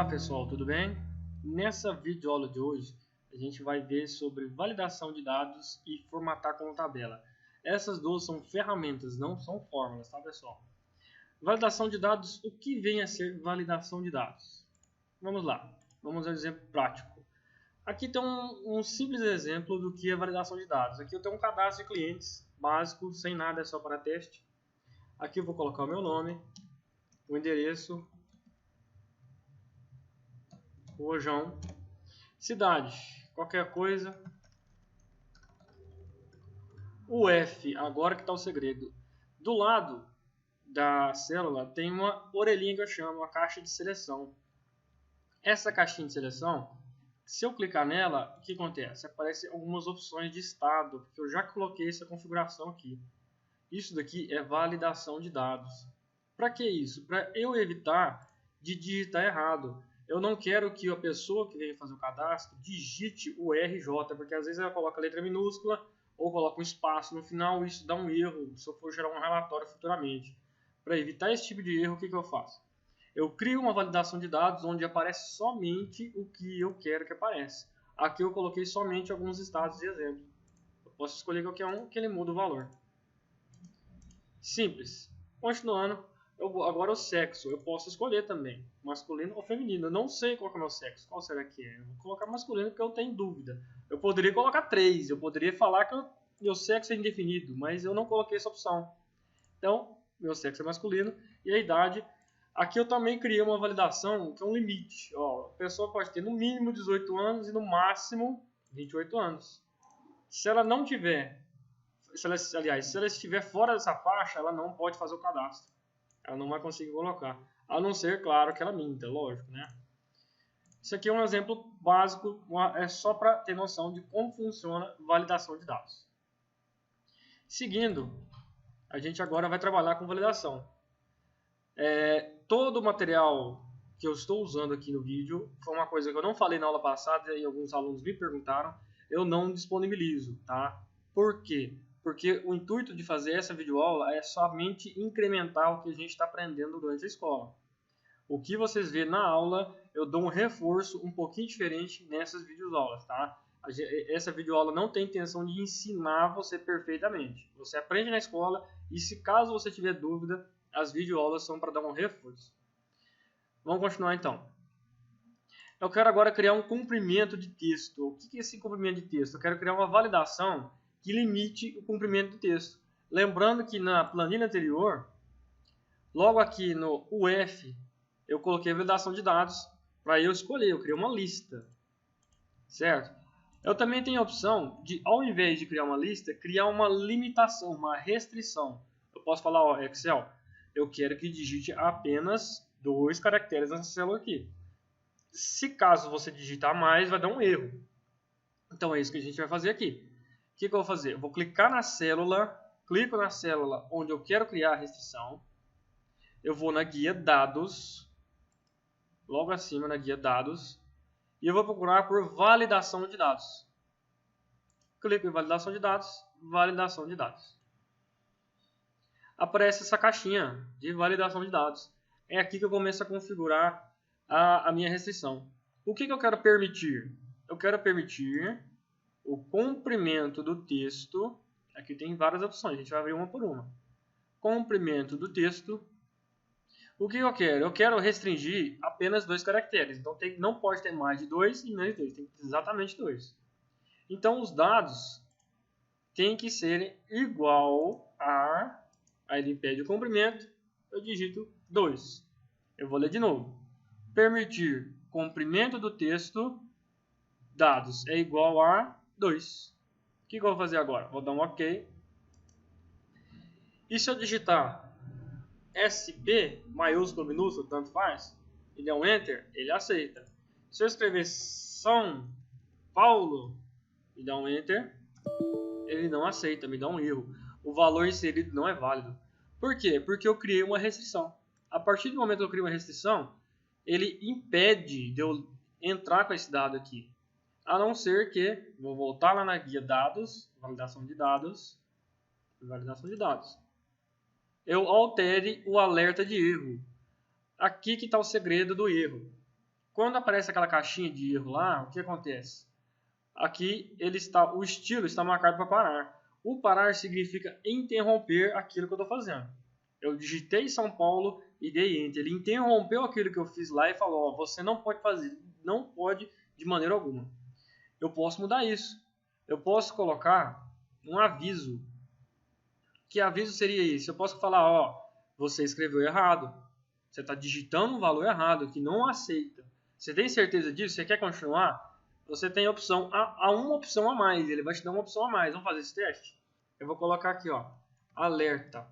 Olá pessoal, tudo bem? Nessa videoaula de hoje a gente vai ver sobre validação de dados e formatar como tabela. Essas duas são ferramentas, não são fórmulas, tá pessoal? Validação de dados, o que vem a ser validação de dados? Vamos lá, vamos a um exemplo prático. Aqui tem um simples exemplo do que é validação de dados. Aqui eu tenho um cadastro de clientes básico, sem nada, é só para teste. Aqui eu vou colocar o meu nome, o endereço, Rojão, cidade, qualquer coisa. O F, agora que está o segredo. Do lado da célula tem uma orelhinha que eu chamo, uma caixa de seleção. Essa caixinha de seleção, se eu clicar nela, o que acontece? Aparecem algumas opções de estado, porque eu já coloquei essa configuração aqui. Isso daqui é validação de dados. Para que isso? Para eu evitar de digitar errado. Eu não quero que a pessoa que vem fazer o cadastro digite o RJ, porque às vezes ela coloca letra minúscula ou coloca um espaço no final e isso dá um erro se eu for gerar um relatório futuramente. Para evitar esse tipo de erro, o que eu faço? Eu crio uma validação de dados onde aparece somente o que eu quero que apareça. Aqui eu coloquei somente alguns estados de exemplo. Eu posso escolher qualquer um que ele muda o valor. Simples. Continuando. Agora o sexo, eu posso escolher também, masculino ou feminino. Eu não sei qual é o meu sexo, qual será que é? Eu vou colocar masculino porque eu tenho dúvida. Eu poderia colocar 3, eu poderia falar que meu sexo é indefinido, mas eu não coloquei essa opção. Então, meu sexo é masculino e a idade. Aqui eu também criei uma validação que é um limite. Ó, a pessoa pode ter no mínimo 18 anos e no máximo 28 anos. Se ela não tiver, se ela estiver fora dessa faixa, ela não pode fazer o cadastro. Ela não vai conseguir colocar. A não ser, claro, que ela minta, lógico, né? Isso aqui é um exemplo básico, é só para ter noção de como funciona validação de dados. Seguindo, a gente agora vai trabalhar com validação. Todo o material que eu estou usando aqui no vídeo foi uma coisa que eu não falei na aula passada e alguns alunos me perguntaram, eu não disponibilizo, tá? Por quê? Porque o intuito de fazer essa videoaula é somente incrementar o que a gente está aprendendo durante a escola. O que vocês vê na aula, eu dou um reforço um pouquinho diferente nessas videoaulas, tá? Essa videoaula não tem intenção de ensinar você perfeitamente. Você aprende na escola e se caso você tiver dúvida, as videoaulas são para dar um reforço. Vamos continuar então. Eu quero agora criar um comprimento de texto. O que é esse comprimento de texto? Eu quero criar uma validação que limite o comprimento do texto. Lembrando que na planilha anterior, logo aqui no UF, eu coloquei a validação de dados para eu escolher, eu criei uma lista, certo? Eu também tenho a opção de, ao invés de criar uma lista, criar uma limitação, uma restrição. Eu posso falar, ó, Excel, eu quero que digite apenas 2 caracteres nessa célula aqui. Se caso você digitar mais, vai dar um erro. Então é isso que a gente vai fazer aqui. O que eu vou fazer? Eu vou clicar na célula, clico na célula onde eu quero criar a restrição. Eu vou na guia dados, logo acima na guia dados, e eu vou procurar por validação de dados. Clico em validação de dados, validação de dados. Aparece essa caixinha de validação de dados. É aqui que eu começo a configurar a minha restrição. O que eu quero permitir? Eu quero permitir o comprimento do texto. Aqui tem várias opções, a gente vai abrir uma por uma. Comprimento do texto. O que eu quero? Eu quero restringir apenas 2 caracteres. Então não pode ter mais de 2 e menos de 2. Tem que ter exatamente 2. Então os dados têm que ser igual a... Aí ele pede o comprimento. Eu digito 2. Eu vou ler de novo. Permitir comprimento do texto dados é igual a 2. O que eu vou fazer agora? Vou dar um OK. E se eu digitar SP, maiúsculo, minúsculo, tanto faz, e der um Enter, ele aceita. Se eu escrever São Paulo e dar um Enter, ele não aceita, me dá um erro. O valor inserido não é válido. Por quê? Porque eu criei uma restrição. A partir do momento que eu crio uma restrição, ele impede de eu entrar com esse dado aqui. A não ser que, vou voltar lá na guia dados, validação de dados, eu altere o alerta de erro. Aqui que está o segredo do erro. quando aparece aquela caixinha de erro lá, o que acontece? Aqui o estilo está marcado para parar. O parar significa interromper aquilo que eu estou fazendo. Eu digitei São Paulo e dei Enter. Ele interrompeu aquilo que eu fiz lá e falou, ó, você não pode fazer, não pode de maneira alguma. Eu posso mudar isso. Eu posso colocar um aviso. Que aviso seria esse? Eu posso falar, ó, você escreveu errado. Você está digitando um valor errado, que não aceita. Você tem certeza disso? Você quer continuar? Você tem a opção, há uma opção a mais. Ele vai te dar uma opção a mais. Vamos fazer esse teste? Eu vou colocar aqui, ó, alerta.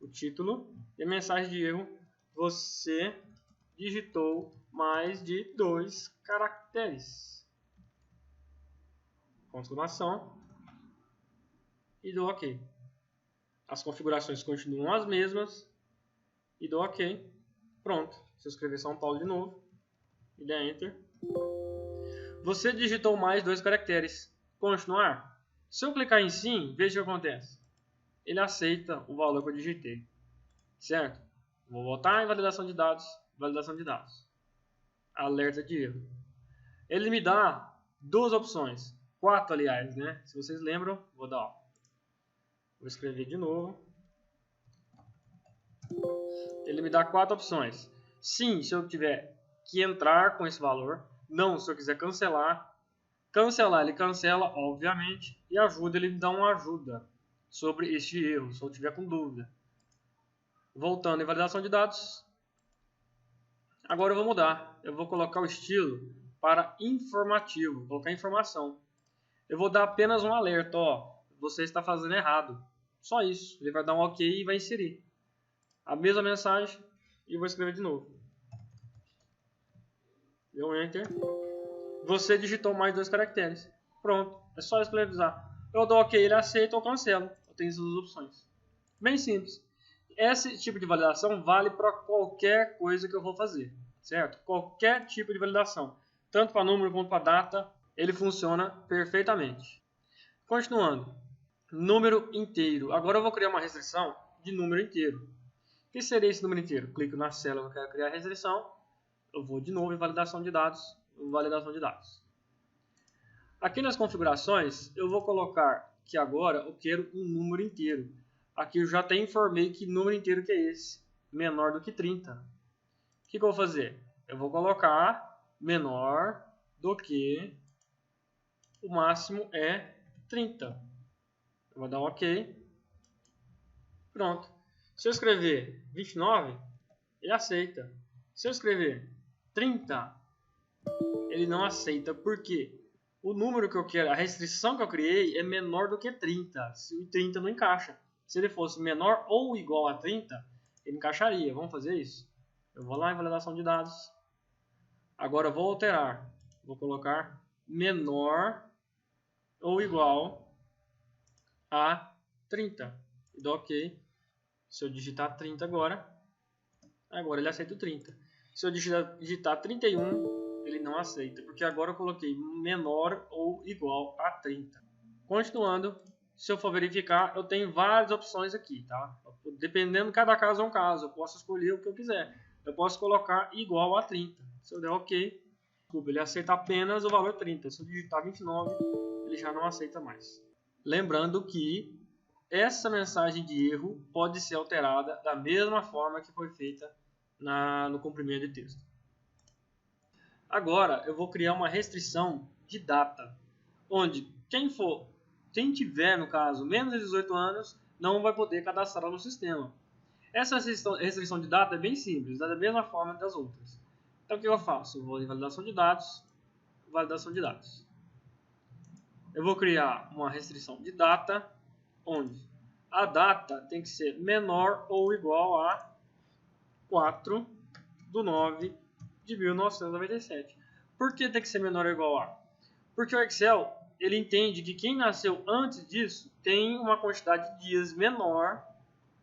O título e a mensagem de erro. Você digitou mais de 2 caracteres. Com exclamação. E dou OK. As configurações continuam as mesmas. E dou OK. Pronto. Se eu escrever São Paulo de novo e der Enter. Você digitou mais 2 caracteres. Continuar. Se eu clicar em sim, veja o que acontece. Ele aceita o valor que eu digitei. Certo? Vou voltar em validação de dados. Validação de dados. Alerta de erro. Ele me dá 2 opções. 4, aliás, né? Se vocês lembram, vou dar. Ó. Vou escrever de novo. Ele me dá 4 opções. Sim, se eu tiver que entrar com esse valor. Não, se eu quiser cancelar. Cancelar, ele cancela, obviamente. E ajuda, ele me dá uma ajuda sobre este erro, se eu tiver com dúvida. Voltando em validação de dados. Agora eu vou mudar. Eu vou colocar o estilo para informativo. Vou colocar informação. Eu vou dar apenas um alerta. Ó, você está fazendo errado. Só isso. Ele vai dar um OK e vai inserir a mesma mensagem. E vou escrever de novo. Deu Enter. Você digitou mais 2 caracteres. Pronto. É só escrevizar. Eu dou OK, ele aceita ou cancelo. Eu tenho essas 2 opções. Bem simples. Esse tipo de validação vale para qualquer coisa que eu vou fazer. Certo? Qualquer tipo de validação. Tanto para número quanto para data. Ele funciona perfeitamente. Continuando. Número inteiro. Agora eu vou criar uma restrição de número inteiro. O que seria esse número inteiro? Clico na célula que eu quero criar a restrição. Eu vou de novo em validação de dados. Validação de dados. Aqui nas configurações, eu vou colocar que agora eu quero um número inteiro. Aqui eu já até informei que número inteiro que é esse. Menor do que 30. O que eu vou fazer? Eu vou colocar menor do que o máximo é 30. Eu vou dar um OK. Pronto. Se eu escrever 29, ele aceita. Se eu escrever 30, ele não aceita. Por quê? O número que eu quero, a restrição que eu criei é menor do que 30. Se o 30 não encaixa. Se ele fosse menor ou igual a 30, ele encaixaria. Vamos fazer isso? Eu vou lá em validação de dados. Agora eu vou alterar. Vou colocar menor ou igual a 30. E dou OK. Se eu digitar 30 agora ele aceita o 30. Se eu digitar 31, ele não aceita, porque agora eu coloquei menor ou igual a 30. Continuando, se eu for verificar, eu tenho várias opções aqui, tá? Dependendo, cada caso é um caso, eu posso escolher o que eu quiser. Eu posso colocar igual a 30. Se eu der OK, ele aceita apenas o valor 30. Se eu digitar 29, ele já não aceita mais. Lembrando que essa mensagem de erro pode ser alterada da mesma forma que foi feita no comprimento de texto. Agora eu vou criar uma restrição de data, onde quem tiver, no caso, menos de 18 anos, não vai poder cadastrar no sistema. Essa restrição de data é bem simples, da mesma forma das outras. Então o que eu faço? Eu vou em validação de dados, Eu vou criar uma restrição de data, onde a data tem que ser menor ou igual a 4/9/1997. Por que tem que ser menor ou igual a? Porque o Excel, ele entende que quem nasceu antes disso tem uma quantidade de dias menor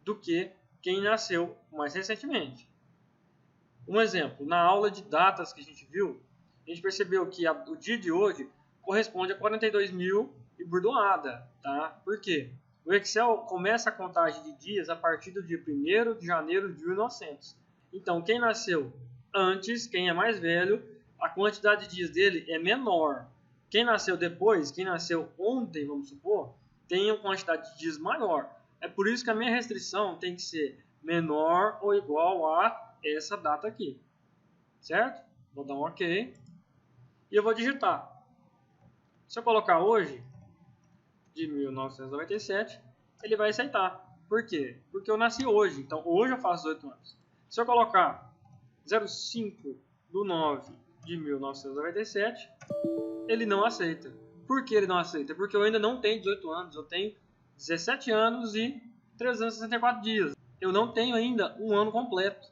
do que quem nasceu mais recentemente. Um exemplo, na aula de datas que a gente viu, a gente percebeu que o dia de hoje corresponde a 42.000 e burdoada, tá? Por quê? O Excel começa a contagem de dias a partir do dia 1º de janeiro de 1900. Então, quem nasceu antes, quem é mais velho, a quantidade de dias dele é menor. Quem nasceu depois, quem nasceu ontem, vamos supor, tem uma quantidade de dias maior. É por isso que a minha restrição tem que ser menor ou igual a essa data aqui. Certo? Vou dar um OK. E eu vou digitar. Se eu colocar hoje, de 1997, ele vai aceitar. Por quê? Porque eu nasci hoje. Então, hoje eu faço 18 anos. Se eu colocar 05/9 de 1997, ele não aceita. Por que ele não aceita? Porque eu ainda não tenho 18 anos. Eu tenho 17 anos e 364 dias. Eu não tenho ainda um ano completo.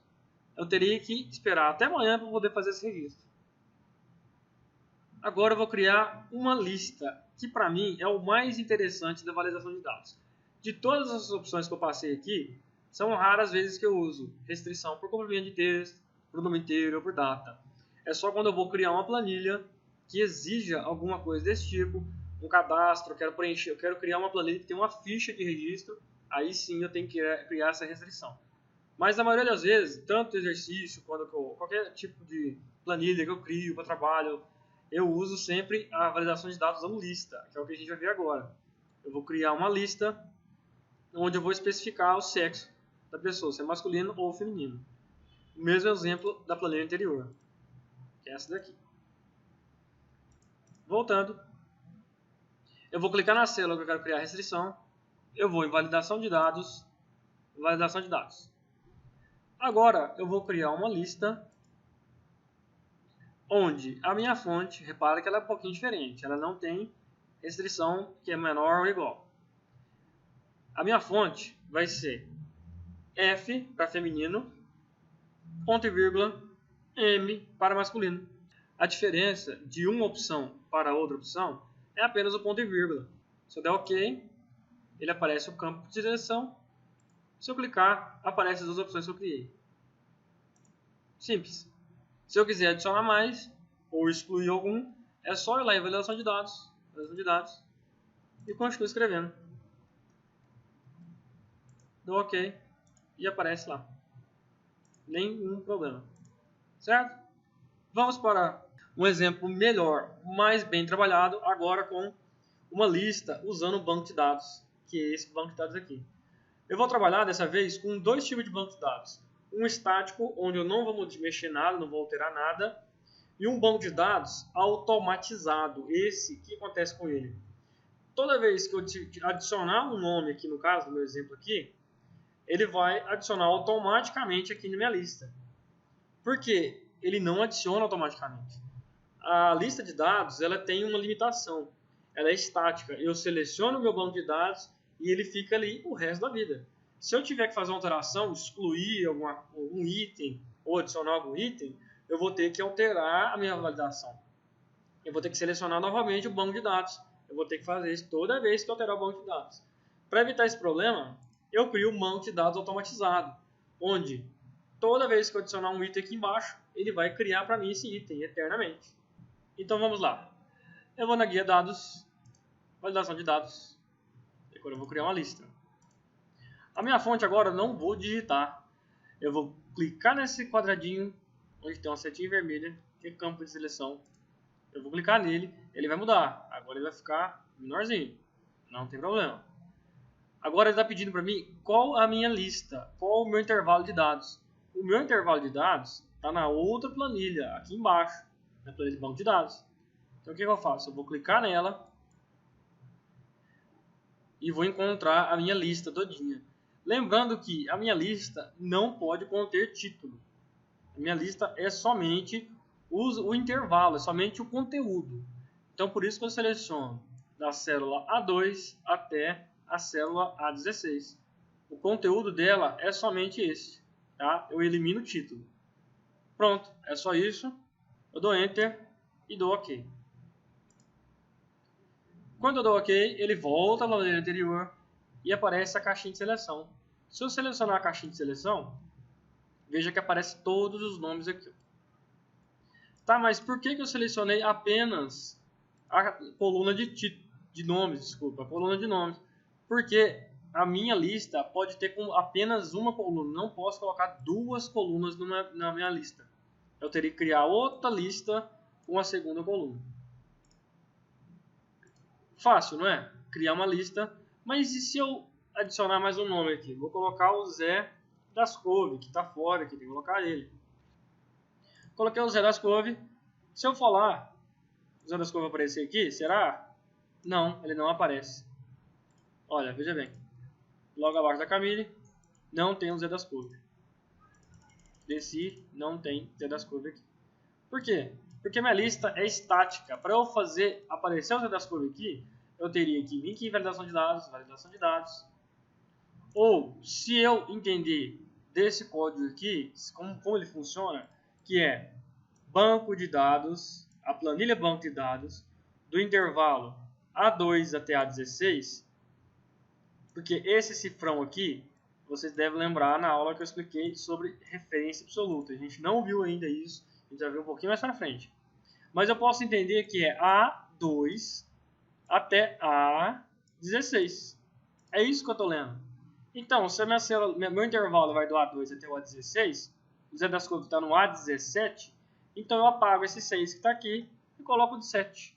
Eu teria que esperar até amanhã para poder fazer esse registro. Agora eu vou criar uma lista, que para mim é o mais interessante da validação de dados. De todas as opções que eu passei aqui, são raras vezes que eu uso restrição por comprimento de texto, por nome inteiro ou por data. É só quando eu vou criar uma planilha que exija alguma coisa desse tipo, um cadastro, eu quero preencher, eu quero criar uma planilha que tem uma ficha de registro, aí sim eu tenho que criar essa restrição. Mas na maioria das vezes, tanto exercício quanto qualquer tipo de planilha que eu crio para trabalho, eu uso sempre a validação de dados usando lista, que é o que a gente vai ver agora. Eu vou criar uma lista onde eu vou especificar o sexo da pessoa, se é masculino ou feminino. O mesmo exemplo da planilha anterior, que é essa daqui. Voltando, eu vou clicar na célula que eu quero criar a restrição, eu vou em validação de dados, Agora eu vou criar uma lista onde a minha fonte, repara que ela é um pouquinho diferente, ela não tem restrição que é menor ou igual. A minha fonte vai ser F para feminino, ponto e vírgula, M para masculino. A diferença de uma opção para outra opção é apenas o ponto e vírgula. Se eu der OK, ele aparece o campo de seleção. Se eu clicar, aparecem as duas opções que eu criei. Simples. Se eu quiser adicionar mais ou excluir algum, é só ir lá em validação de dados, e continuo escrevendo. Dou OK e aparece lá. Nenhum problema. Certo? Vamos para um exemplo melhor, mais bem trabalhado, agora com uma lista usando o banco de dados, que é esse banco de dados aqui. Eu vou trabalhar dessa vez com dois tipos de banco de dados. Um estático, onde eu não vou mexer nada, não vou alterar nada, e um banco de dados automatizado. Esse, o que acontece com ele? Toda vez que eu adicionar um nome aqui, no caso, no meu exemplo aqui, ele vai adicionar automaticamente aqui na minha lista. Por quê? Ele não adiciona automaticamente. A lista de dados ela tem uma limitação. Ela é estática. Eu seleciono o meu banco de dados e ele fica ali o resto da vida. Se eu tiver que fazer uma alteração, excluir algum item ou adicionar algum item, eu vou ter que alterar a minha validação. Eu vou ter que selecionar novamente o banco de dados. Eu vou ter que fazer isso toda vez que eu alterar o banco de dados. Para evitar esse problema, eu crio um banco de dados automatizado, onde toda vez que eu adicionar um item aqui embaixo, ele vai criar para mim esse item eternamente. Então vamos lá. Eu vou na guia dados, validação de dados, e agora eu vou criar uma lista. A minha fonte agora eu não vou digitar. Eu vou clicar nesse quadradinho, onde tem uma setinha vermelha, que é campo de seleção. Eu vou clicar nele, ele vai mudar. Agora ele vai ficar menorzinho, não tem problema. Agora ele está pedindo para mim qual a minha lista, qual o meu intervalo de dados. O meu intervalo de dados está na outra planilha, aqui embaixo, na planilha de banco de dados. Então o que eu faço? Eu vou clicar nela e vou encontrar a minha lista todinha. Lembrando que a minha lista não pode conter título. A minha lista é somente o intervalo, é somente o conteúdo. Então por isso que eu seleciono da célula A2 até a célula A16. O conteúdo dela é somente esse. Tá? Eu elimino o título. Pronto, é só isso. Eu dou Enter e dou OK. Quando eu dou OK, ele volta à planilha anterior e aparece a caixinha de seleção. Se eu selecionar a caixinha de seleção, veja que aparece todos os nomes aqui. Tá, mas por que eu selecionei apenas a coluna de nomes? Desculpa, a coluna de nomes. Porque a minha lista pode ter apenas uma coluna. Não posso colocar duas colunas na minha lista. Eu teria que criar outra lista com a segunda coluna. Fácil, não é? Criar uma lista. Mas e se eu adicionar mais um nome aqui? Vou colocar o Zé das Couve, que está fora aqui, tem que colocar ele. Coloquei o Zé das Couve. Se eu falar, o Zé das Couve aparecer aqui, será? Não, ele não aparece. Olha, veja bem. Logo abaixo da Camille, não tem o Zé das Couve. Desci, não tem Zé das Couve aqui. Por quê? Porque minha lista é estática. Para eu fazer aparecer o Zé das Couve aqui, eu teria que vir aqui em validação de dados. Ou, se eu entender desse código aqui, como ele funciona, que é banco de dados, a planilha banco de dados, do intervalo A2 até A16, porque esse cifrão aqui, vocês devem lembrar na aula que eu expliquei sobre referência absoluta. A gente não viu ainda isso, a gente vai ver um pouquinho mais para frente. Mas eu posso entender que é A2 até A16. É isso que eu estou lendo. Então, se meu intervalo vai do A2 até o A16, o Zé das Couve está no A17, então eu apago esse 6 que está aqui e coloco o de 7.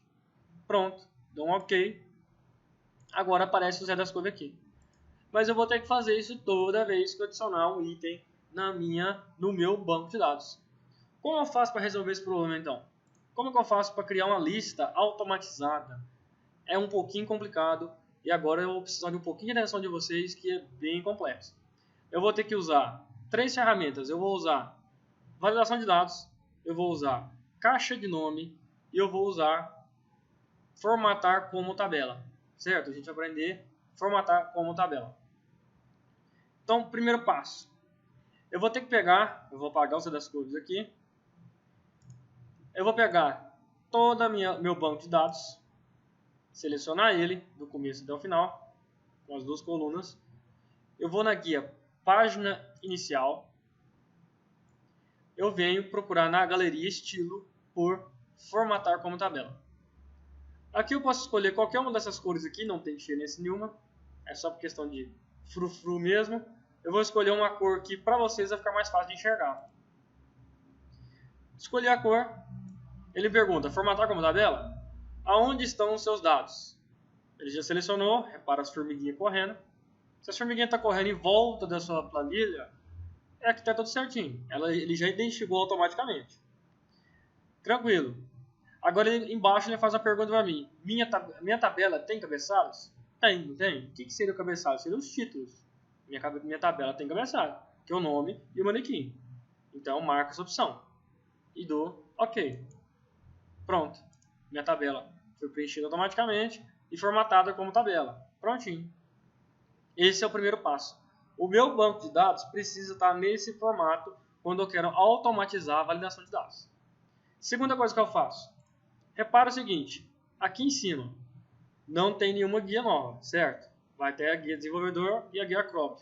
Pronto, dou um OK. Agora aparece o Zé das Couve aqui. Mas eu vou ter que fazer isso toda vez que eu adicionar um item no meu banco de dados. Como eu faço para resolver esse problema, então? Como que eu faço para criar uma lista automatizada? É um pouquinho complicado e agora eu vou precisar de um pouquinho de atenção de vocês, que é bem complexo. Eu vou ter que usar 3 ferramentas. Eu vou usar validação de dados, eu vou usar caixa de nome e eu vou usar formatar como tabela. Certo? A gente vai aprender formatar como tabela. Então, primeiro passo. Eu vou ter que pegar, eu vou apagar o Zé das Couves aqui. Eu vou pegar todo meu banco de dados, selecionar ele do começo até o final, com as 2 colunas. Eu vou na guia página inicial. Eu venho procurar na galeria estilo por formatar como tabela. Aqui eu posso escolher qualquer uma dessas cores aqui, não tem diferença nenhuma. É só por questão de frufru mesmo. Eu vou escolher uma cor que para vocês vai ficar mais fácil de enxergar. Escolhi a cor. Ele pergunta, formatar como tabela? Aonde estão os seus dados? Ele já selecionou, repara as formiguinhas correndo. Se a formiguinha está correndo em volta da sua planilha, é que está tudo certinho. Ele já identificou automaticamente. Tranquilo. Agora embaixo ele faz uma pergunta para mim. Minha tabela tem cabeçalhos? Tem, não tem? O que seria o cabeçalho? Seriam os títulos. Minha tabela tem cabeçalho, que é o nome e o manequim. Então marco essa opção. E dou OK. Pronto. Minha tabela foi preenchida automaticamente e formatada como tabela. Prontinho. Esse é o primeiro passo. O meu banco de dados precisa estar nesse formato quando eu quero automatizar a validação de dados. Segunda coisa que eu faço. Repara o seguinte. Aqui em cima não tem nenhuma guia nova, certo? Vai ter a guia desenvolvedor e a guia crop.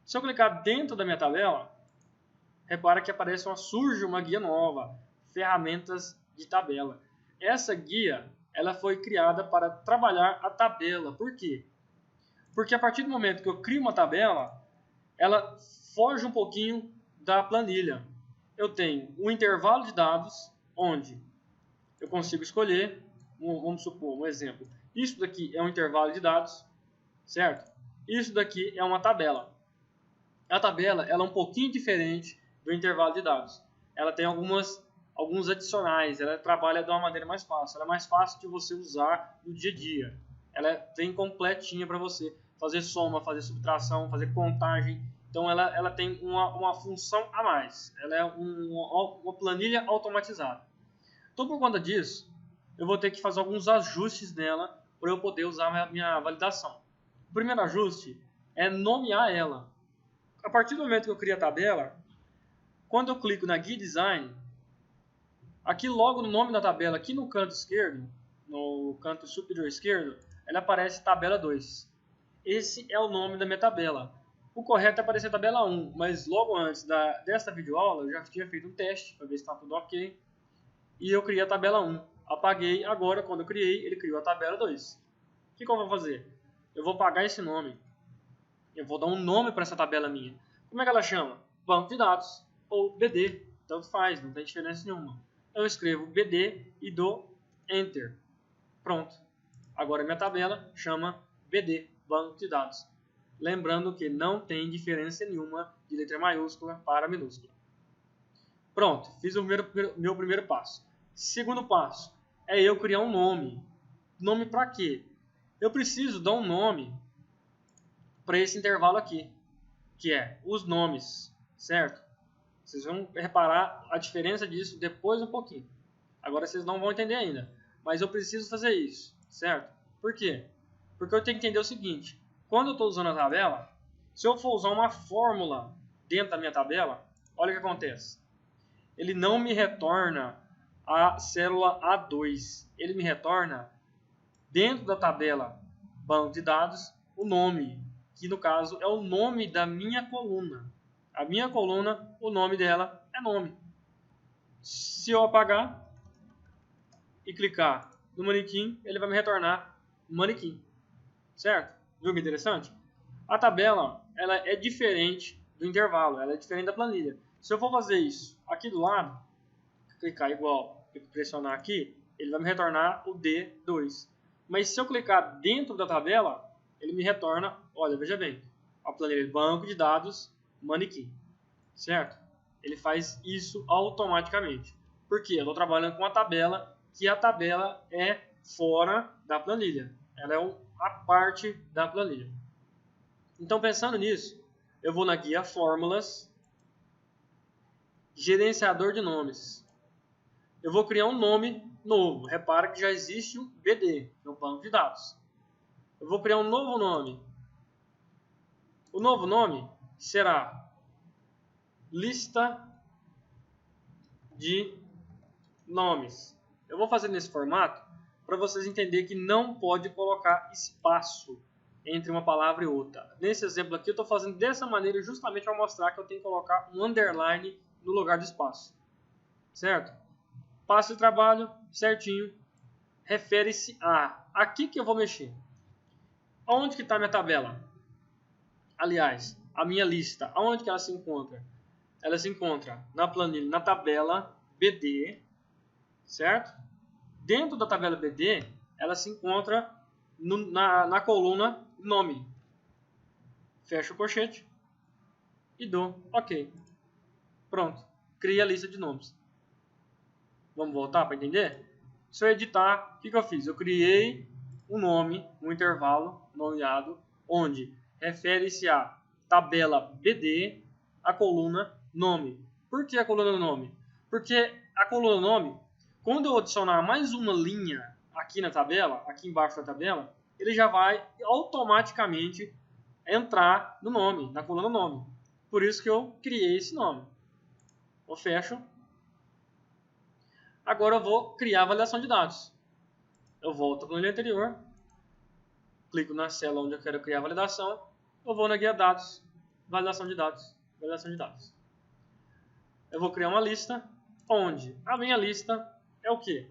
Se eu clicar dentro da minha tabela, repara que surge uma guia nova. Ferramentas de tabela. Essa guia ela foi criada para trabalhar a tabela. Por quê? Porque a partir do momento que eu crio uma tabela, ela foge um pouquinho da planilha. Eu tenho um intervalo de dados, onde eu consigo escolher, vamos supor, um exemplo. Isso daqui é um intervalo de dados, certo? Isso daqui é uma tabela. A tabela ela é um pouquinho diferente do intervalo de dados. Ela tem alguns adicionais, ela trabalha de uma maneira mais fácil. Ela é mais fácil de você usar no dia a dia. Ela vem completinha para você fazer soma, fazer subtração, fazer contagem. Então ela tem uma função a mais. Ela é uma planilha automatizada. Então por conta disso, eu vou ter que fazer alguns ajustes nela para eu poder usar a minha validação. O primeiro ajuste é nomear ela. A partir do momento que eu crio a tabela, quando eu clico na Guia Design, aqui logo no nome da tabela, aqui no canto esquerdo, no canto superior esquerdo, ela aparece tabela 2. Esse é o nome da minha tabela. O correto é aparecer tabela 1, mas logo antes desta videoaula eu já tinha feito um teste para ver se está tudo ok. E eu criei a tabela 1. Apaguei, agora quando eu criei, ele criou a tabela 2. O que eu vou fazer? Eu vou apagar esse nome. Eu vou dar um nome para essa tabela minha. Como é que ela chama? Banco de dados ou BD. Tanto faz, não tem diferença nenhuma. eu escrevo BD e dou Enter. Pronto. Agora minha tabela chama BD, banco de dados. Lembrando que não tem diferença nenhuma de letra maiúscula para minúscula. Pronto, fiz o meu primeiro passo. Segundo passo é eu criar um nome. Nome para quê? Eu preciso dar um nome para esse intervalo aqui, que é os nomes, certo? Vocês vão reparar a diferença disso depois um pouquinho. Agora vocês não vão entender ainda, mas eu preciso fazer isso, certo? Por quê? Porque eu tenho que entender o seguinte, quando eu estou usando a tabela, se eu for usar uma fórmula dentro da minha tabela, olha o que acontece. Ele não me retorna a célula A2, ele me retorna dentro da tabela banco de dados o nome, que no caso é o nome da minha coluna. A minha coluna, o nome dela é nome. Se eu apagar e clicar no manequim, ele vai me retornar manequim. Certo? Viu que interessante? A tabela ela é diferente do intervalo, ela é diferente da planilha. Se eu for fazer isso aqui do lado, clicar igual e pressionar aqui, ele vai me retornar o D2. Mas se eu clicar dentro da tabela, ele me retorna, olha, veja bem, a planilha de banco de dados manequim, certo? Ele faz isso automaticamente. Por quê? Eu estou trabalhando com uma tabela, que a tabela é fora da planilha. Ela é a parte da planilha. Então, pensando nisso, eu vou na guia Fórmulas, Gerenciador de Nomes. Eu vou criar um nome novo. Repara que já existe um BD, no banco de dados. Eu vou criar um novo nome. O novo nome será Lista de Nomes. Eu vou fazer nesse formato para vocês entenderem que não pode colocar espaço entre uma palavra e outra. Nesse exemplo aqui eu estou fazendo dessa maneira justamente para mostrar que eu tenho que colocar um underline no lugar do espaço. Certo? Passo de trabalho certinho. Refere-se a... Aqui que eu vou mexer. Onde que está a minha tabela? Aliás, a minha lista. Aonde que ela se encontra? Ela se encontra na planilha, na tabela BD. Certo? Dentro da tabela BD, ela se encontra na coluna nome. Fecho o colchete e dou OK. Pronto. Cria a lista de nomes. Vamos voltar para entender? Se eu editar, o que eu fiz? Eu criei um nome, um intervalo nomeado, onde refere-se a tabela BD, a coluna nome. Por que a coluna nome? Porque a coluna nome, quando eu adicionar mais uma linha aqui na tabela, aqui embaixo da tabela, ele já vai automaticamente entrar no nome, na coluna nome. Por isso que eu criei esse nome. Eu fecho. Agora eu vou criar a validação de dados. Eu volto para o planilha anterior, clico na célula onde eu quero criar a validação, eu vou na guia dados, validação de dados, validação de dados. Eu vou criar uma lista, onde a minha lista é o quê?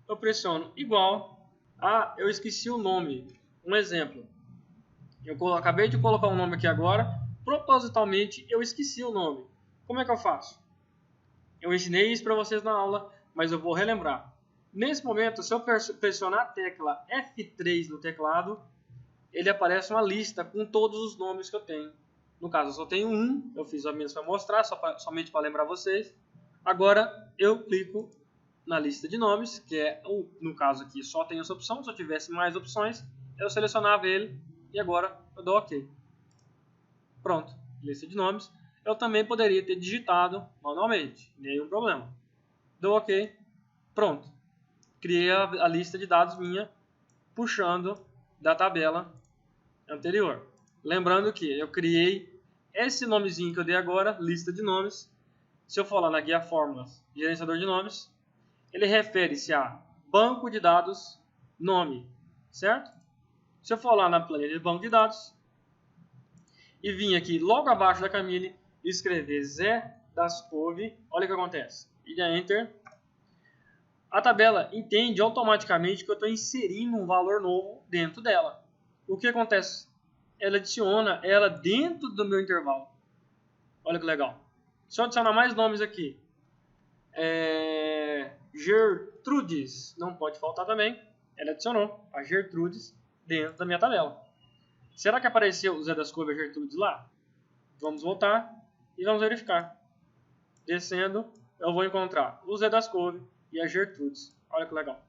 Eu pressiono igual a... Eu esqueci o nome. Um exemplo. Eu acabei de colocar um nome aqui agora, propositalmente eu esqueci o nome. Como é que eu faço? Eu ensinei isso para vocês na aula, mas eu vou relembrar. Nesse momento, se eu pressionar a tecla F3 no teclado, ele aparece uma lista com todos os nomes que eu tenho. No caso, eu só tenho um, eu fiz apenas para mostrar, somente para lembrar vocês. Agora, eu clico na lista de nomes, que é, no caso aqui, só tem essa opção. Se eu tivesse mais opções, eu selecionava ele e agora eu dou OK. Pronto, lista de nomes. Eu também poderia ter digitado manualmente, nenhum problema. Dou OK, pronto. Criei a lista de dados minha, puxando da tabela anterior. Lembrando que eu criei esse nomezinho que eu dei agora, lista de nomes. Se eu for lá na guia Fórmulas, gerenciador de nomes, ele refere-se a banco de dados, nome, certo? Se eu for lá na planilha de banco de dados, e vim aqui logo abaixo da Camille, escrever Zé das Couve, olha o que acontece. E dá Enter. A tabela entende automaticamente que eu estou inserindo um valor novo dentro dela. O que acontece? Ela adiciona ela dentro do meu intervalo. Olha que legal. Se eu adicionar mais nomes aqui, Gertrudes não pode faltar também. Ela adicionou a Gertrudes dentro da minha tabela. Será que apareceu o Zé das Couve e a Gertrudes lá? Vamos voltar e vamos verificar. Descendo, eu vou encontrar o Zé das Couve e a Gertrudes. Olha que legal.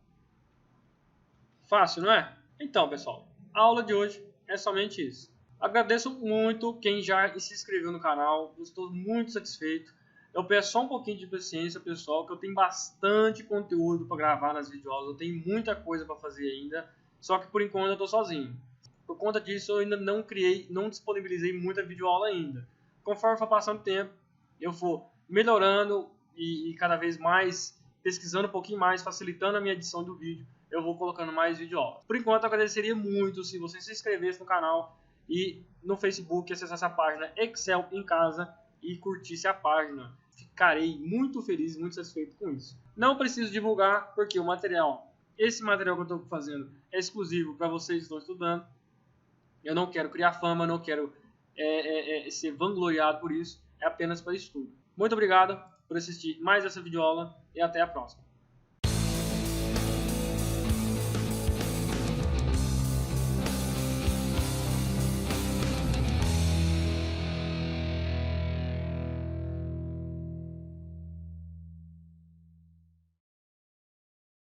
Fácil, não é? Então, pessoal, a aula de hoje é somente isso. Agradeço muito quem já se inscreveu no canal. Eu estou muito satisfeito. Eu peço só um pouquinho de paciência, pessoal, que eu tenho bastante conteúdo para gravar nas videoaulas. Eu tenho muita coisa para fazer ainda. Só que por enquanto eu estou sozinho. Por conta disso, eu ainda não disponibilizei muita videoaula ainda. Conforme for passando o tempo, eu vou melhorando e cada vez mais pesquisando um pouquinho mais, facilitando a minha edição do vídeo. Eu vou colocando mais videoaulas. Por enquanto, eu agradeceria muito se você se inscrevesse no canal e no Facebook acessasse a página Excel em Casa e curtisse a página. Ficarei muito feliz, muito satisfeito com isso. Não preciso divulgar porque esse material que eu estou fazendo é exclusivo para vocês que estão estudando. Eu não quero criar fama, não quero ser vangloriado por isso. É apenas para estudo. Muito obrigado por assistir mais essa videoaula e até a próxima.